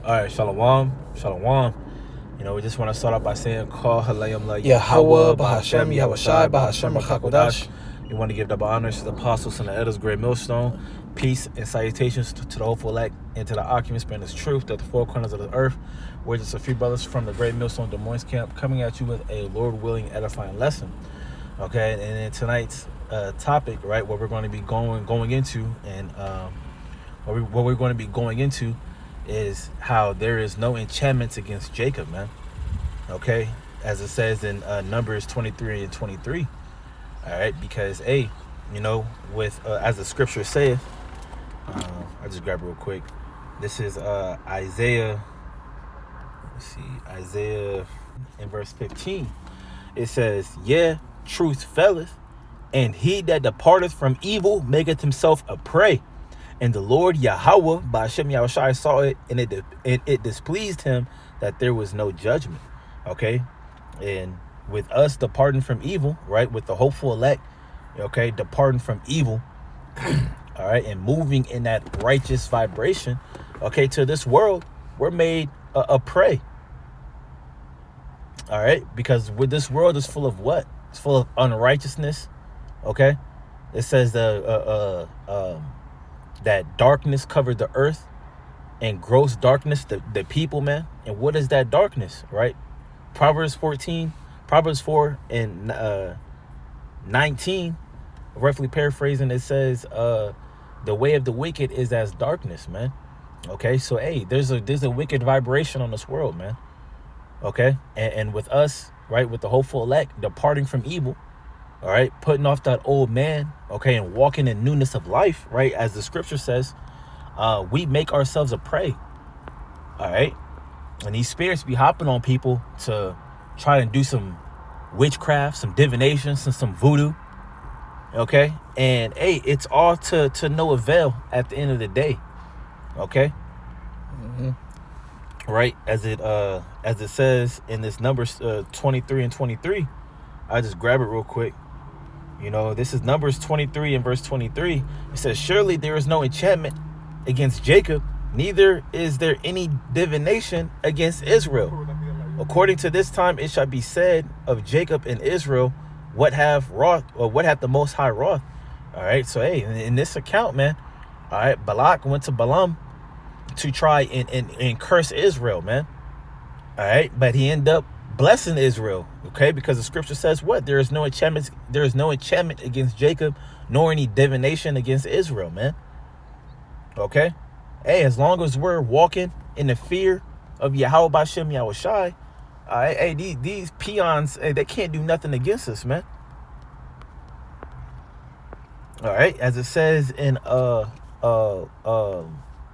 All right, shalom, shalom. We just want to start off by saying, Call Halayim La Yahweh, Yahweh, Bahashem, Yahushai, Bahashem, Rachakodash. We want to give double honors to the apostles and the elders, great millstone. Peace and salutations to the hopeful elect and to the occupants spreading this truth at the four corners of the earth. We're just a few brothers from the great millstone Des Moines camp coming at you with a Lord willing edifying lesson. Okay, and in tonight's topic, right, what we're going to be going into, and what we're going to be going into is how there is no enchantments against Jacob, man. Okay, as it says in Numbers 23 and 23. All right, because with as the scripture saith, I just grab it real quick. This is Isaiah. Let's see, Isaiah in verse 15. It says, "Yeah, truth faileth, and he that departeth from evil maketh himself a prey. And the Lord Yahweh, Bahashem Yahushai, saw it, and it displeased him that there was no judgment." Okay, and with us departing from evil, right, with the hopeful elect, okay, departing from evil, all right, and moving in that righteous vibration, okay, to this world, we're made a prey. All right, because with this world is full of what? It's full of unrighteousness. Okay, it says that darkness covered the earth, and gross darkness the people, man. And what is that darkness, right? Proverbs 4 and 19, roughly paraphrasing, it says the way of the wicked is as darkness, man. Okay, so hey, there's a wicked vibration on this world, man. Okay, and with us, right, with the hopeful elect departing from evil, all right, putting off that old man, okay, and walking in newness of life, right, as the scripture says, we make ourselves a prey. All right, and these spirits be hopping on people to try and do some witchcraft, some divination, some voodoo. Okay, and hey, it's all to no avail at the end of the day. Okay. Mm-hmm. Right, as it says in this Numbers 23 and 23. I just grab it real quick. This is Numbers 23 and verse 23. It says, "Surely there is no enchantment against Jacob, neither is there any divination against Israel. According to this time it shall be said of Jacob and Israel, what hath the Most High wrought." All right, so hey, in this account, man, all right, Balak went to Balaam to try and curse Israel, man. All right, but he ended up blessing Israel, okay, because the scripture says what? There is no enchantment against Jacob, nor any divination against Israel, man. Okay, hey, as long as we're walking in the fear of Yahweh Bashem Yahushai, all right, hey, these peons, hey, they can't do nothing against us, man. All right, as it says in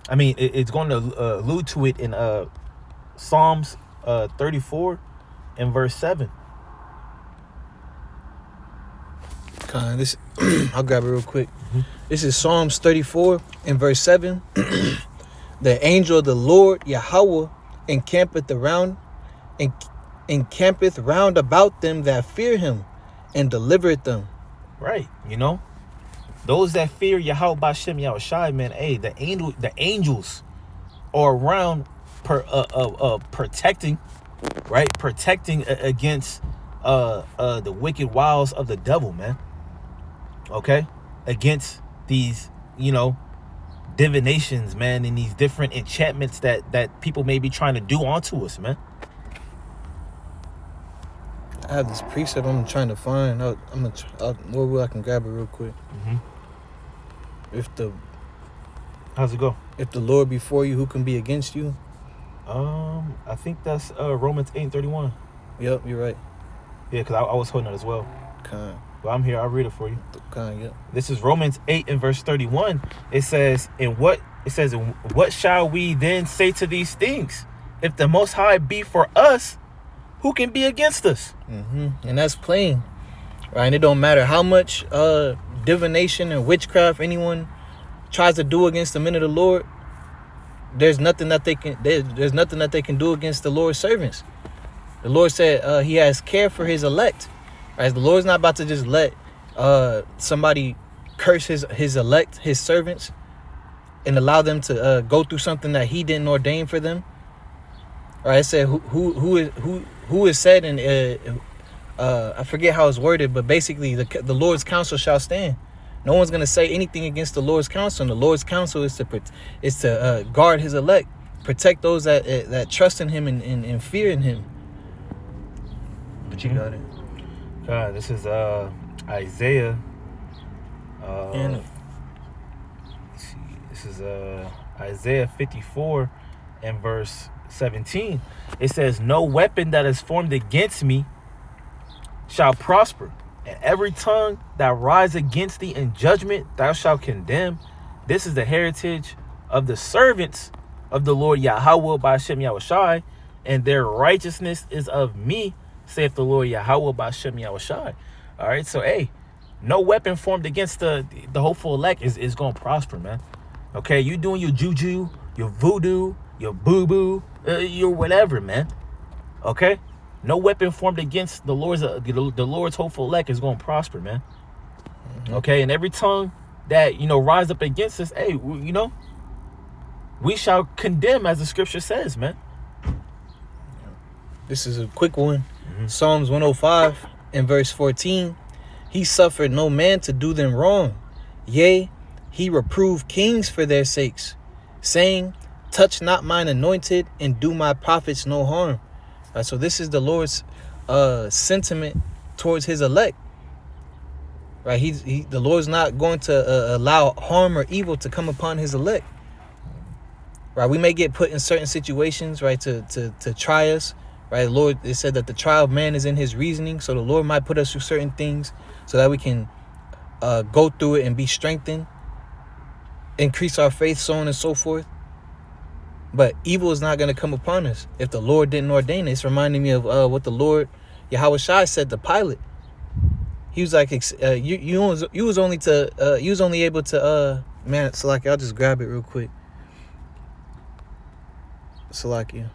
it's going to allude to it in Psalms 34 and verse 7. I'll grab it real quick. Mm-hmm. This is Psalms 34 and verse 7. "The angel of the Lord Yahweh encampeth round about them that fear him, and delivereth them." Right, those that fear Yahweh Bashem Yahushai, man, hey, the angels are around protecting against the wicked wiles of the devil, man. Okay, against these divinations, man, and these different enchantments that people may be trying to do onto us, man. I have this precept I'm trying to find. Where I can grab it real quick. Mm-hmm. How's it go? If the Lord be for you, who can be against you? I think that's Romans 8:31. Yep, you're right. Yeah, because I was holding it as well. Well, I'm here. I'll read it for you. Yep. This is Romans 8 and verse 31. It says, what shall we then say to these things? If the Most High be for us, who can be against us? Mm-hmm. And that's plain, right? And it don't matter how much divination and witchcraft anyone tries to do against the men of the Lord. There's nothing that they can. There's nothing that they can do against the Lord's servants. The Lord said He has care for His elect. Right? The Lord's not about to just let somebody curse His elect, His servants, and allow them to go through something that He didn't ordain for them. Right? It said who is said in I forget how it's worded, but basically the Lord's counsel shall stand. No one's gonna say anything against the Lord's counsel. And the Lord's counsel is to guard His elect, protect those that trust in Him and fear in Him. But you got it. God, this is Isaiah. And Let's see. This is Isaiah 54 and verse 17. It says, "No weapon that is formed against me shall prosper, and every tongue that rise against thee in judgment thou shalt condemn. This is the heritage of the servants of the Lord Yahweh by Shem Yahushai, and their righteousness is of me, saith the Lord Yahweh by Shem Yahushai." All right, so hey, no weapon formed against the hopeful elect is going to prosper, man. Okay, you doing your juju, your voodoo, your boo-boo, your whatever, man. Okay? No weapon formed against the Lord's hopeful elect is going to prosper, man. Okay, and every tongue that, rise up against us, hey, we shall condemn, as the scripture says, man. This is a quick one. Psalms 105 and verse 14. He suffered no man to do them wrong. Yea, he reproved kings for their sakes, saying, touch not mine anointed and do my prophets no harm. So this is the Lord's sentiment towards His elect. Right? The Lord's not going to allow harm or evil to come upon His elect. Right? We may get put in certain situations, right, to try us. Right? The Lord, it said that the trial of man is in his reasoning. So the Lord might put us through certain things so that we can go through it and be strengthened, increase our faith, so on and so forth. But evil is not going to come upon us if the Lord didn't ordain it. It's reminding me of what the Lord Yahushai said to Pilate. He was like, you was only able to man, Salaki, I'll just grab it real quick. Salaki.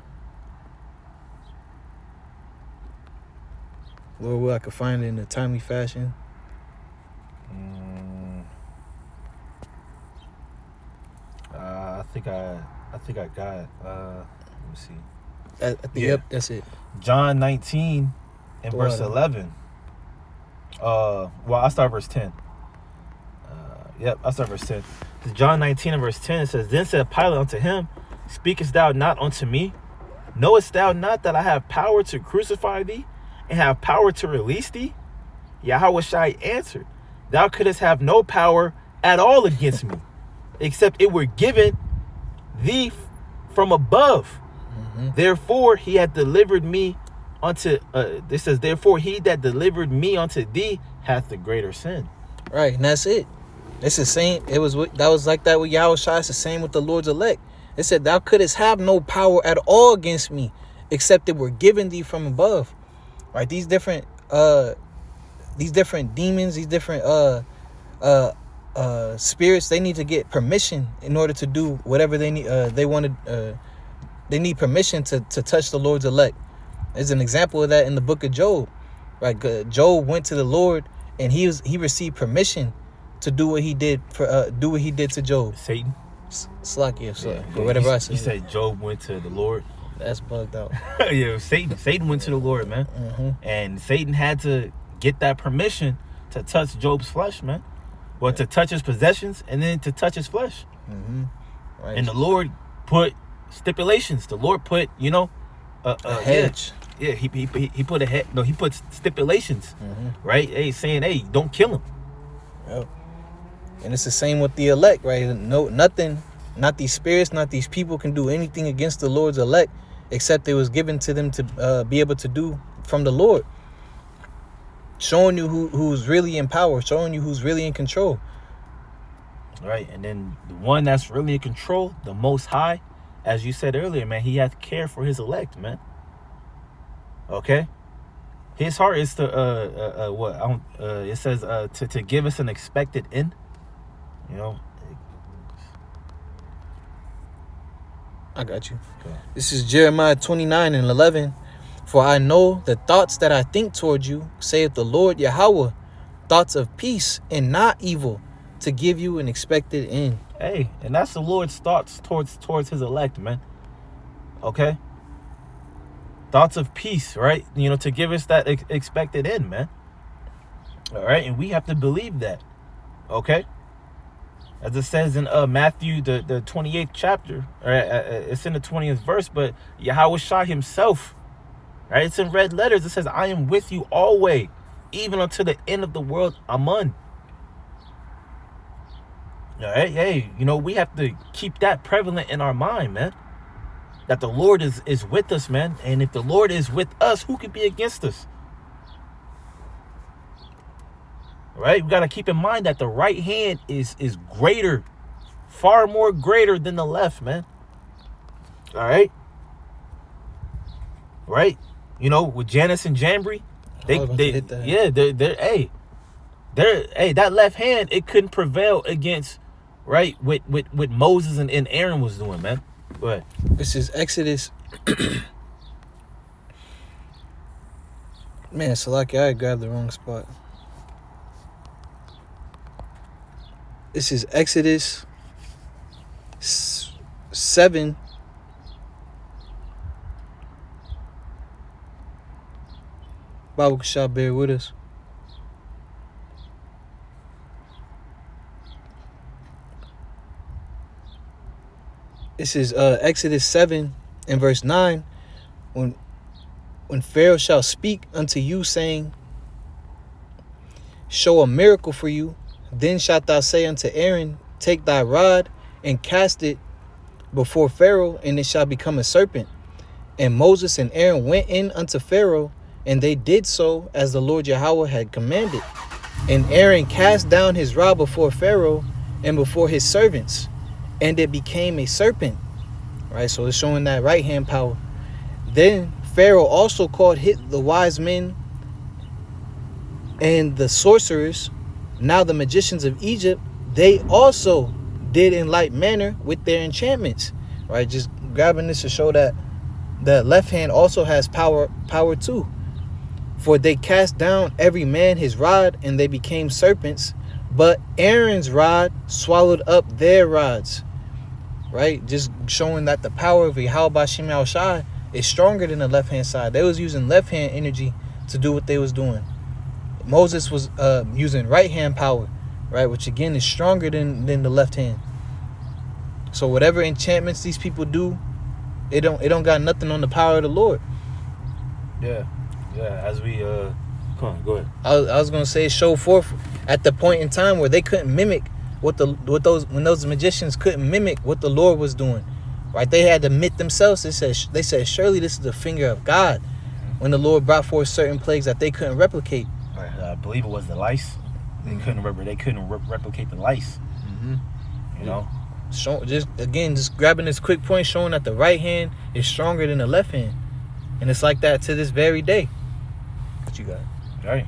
Lord, will I could find it in a timely fashion. I think I got it. Let me see. Yep, that's it. John 19 and verse 11. Well, I'll start verse 10. I'll start verse 10. John 19 and verse 10, it says, Then said Pilate unto him, Speakest thou not unto me? Knowest thou not that I have power to crucify thee, and have power to release thee? Yahushai answered, Thou couldst have no power at all against me, except it were given thee from above. Therefore he had delivered me unto this says, therefore he that delivered me unto thee hath the greater sin. Right, and that's it. It's the same. That was like that with Yahushua. It's the same with the Lord's elect. It said, Thou couldst have no power at all against me, except it were given thee from above. Right, these different demons, these different spirits, they need to get permission in order to do whatever they need. They need permission to touch the Lord's elect. There's an example of that in the book of Job. Right, Job went to the Lord and he received permission to do what he did to Job. Satan. Slakia, for whatever I said. You said Job went to the Lord. That's bugged out. Yeah, Satan went to the Lord, man. And Satan had to get that permission to touch Job's flesh, man. Well, to touch his possessions and then to touch his flesh. Right. And the Lord put stipulations. The Lord put, a hedge. Yeah, he put a head. No, he put stipulations. Right? Hey, saying, hey, don't kill him. Yep. And it's the same with the elect, right? No, nothing, not these spirits, not these people can do anything against the Lord's elect, except it was given to them to be able to do from the Lord. Showing you who's really in power, showing you who's really in control. Right, and then the one that's really in control, the Most High, as you said earlier, man, he has care for his elect, man. Okay? His heart is to it says to give us an expected end. I got you. Okay. This is Jeremiah 29 and 11. For I know the thoughts that I think toward you, saith the Lord Yahweh, thoughts of peace and not evil, to give you an expected end. Hey, and that's the Lord's thoughts towards his elect, man. Okay? thoughts of peace, right? To give us that expected end, man. All right, and we have to believe that, okay? As it says in Matthew, the 28th chapter, right? It's in the 20th verse, but Yahweh Shai himself, right? It's in red letters. It says, I am with you always, even until the end of the world. Amen. All right, hey, we have to keep that prevalent in our mind, man. That the Lord is with us, man. And if the Lord is with us, who can be against us? Right? We got to keep in mind that the right hand is greater, far more greater than the left, man. All right? Right? With Janus and Jambri, that left hand, it couldn't prevail against, right, what Moses and Aaron was doing, man. Go ahead. This is Exodus. Man, Salaki, I grabbed the wrong spot. This is Exodus 7. Bible Kashab, bear with us. This is Exodus 7 and verse 9. When Pharaoh shall speak unto you, saying, show a miracle for you, then shalt thou say unto Aaron, take thy rod and cast it before Pharaoh, and it shall become a serpent. And Moses and Aaron went in unto Pharaoh, and they did so as the Lord Yahweh had commanded. And Aaron cast down his rod before Pharaoh and before his servants, and it became a serpent. Right, so it's showing that right hand power. Then Pharaoh also called the wise men and the sorcerers. Now the magicians of Egypt, they also did in like manner with their enchantments. Right, just grabbing this to show that the left hand also has power too. For they cast down every man his rod, and they became serpents. But Aaron's rod swallowed up their rods. Right, just showing that the power of Yahweh B'Shem Yahushai is stronger than the left hand side. They was using left hand energy to do what they was doing. Moses was using right hand power, right, which again is stronger than the left hand. So whatever enchantments these people do, it don't got nothing on the power of the Lord. Yeah. As we come on, go ahead. I was gonna say, show forth at the point in time where they couldn't mimic when those magicians couldn't mimic what the Lord was doing. Right, they had to admit themselves. They said surely this is the finger of God. When the Lord brought forth certain plagues that they couldn't replicate. I believe it was the lice. They couldn't replicate the lice. Just grabbing this quick point, showing that the right hand is stronger than the left hand, and it's like that to this very day. What you got? Right,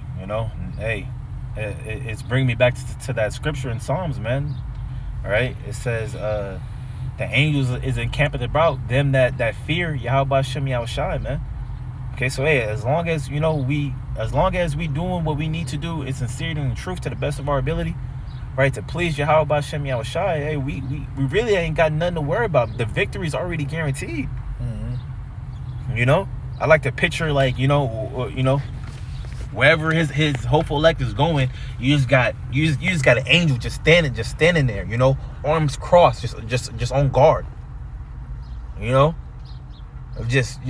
hey, it's bringing me back to that scripture in Psalms, man. All right, it says the angels is encamped about them that fear Yahweh B'Shem Yahushai, man. Okay, so hey, as long as we doing what we need to do in sincerity and truth to the best of our ability, right, to please Yahweh B'Shem Yahushai, hey, we really ain't got nothing to worry about. The victory is already guaranteed. I like to picture wherever his hopeful elect is going, you just got an angel just standing there, arms crossed, just on guard, just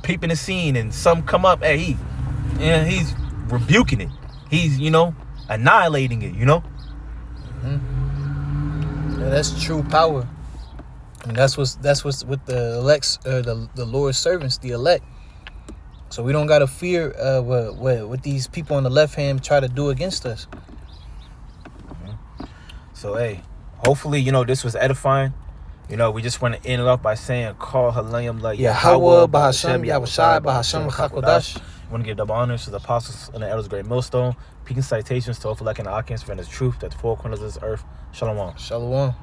peeping the scene, and some come up, hey, he's rebuking it, he's annihilating it, Yeah, that's true power, and that's what's with the elects, the Lord's servants, the elect. So we don't gotta fear what these people on the left hand try to do against us. So hey, hopefully this was edifying. We just want to end it off by saying, call Halayim like Yahweh B'Hashem Yahushai B'Hashem Chakodash. I want to give double honors to the apostles and the elders of Great Millstone. Peace and citations to Ophalek and the Akins for the truth that the four corners of this earth. Shalom. Shalom.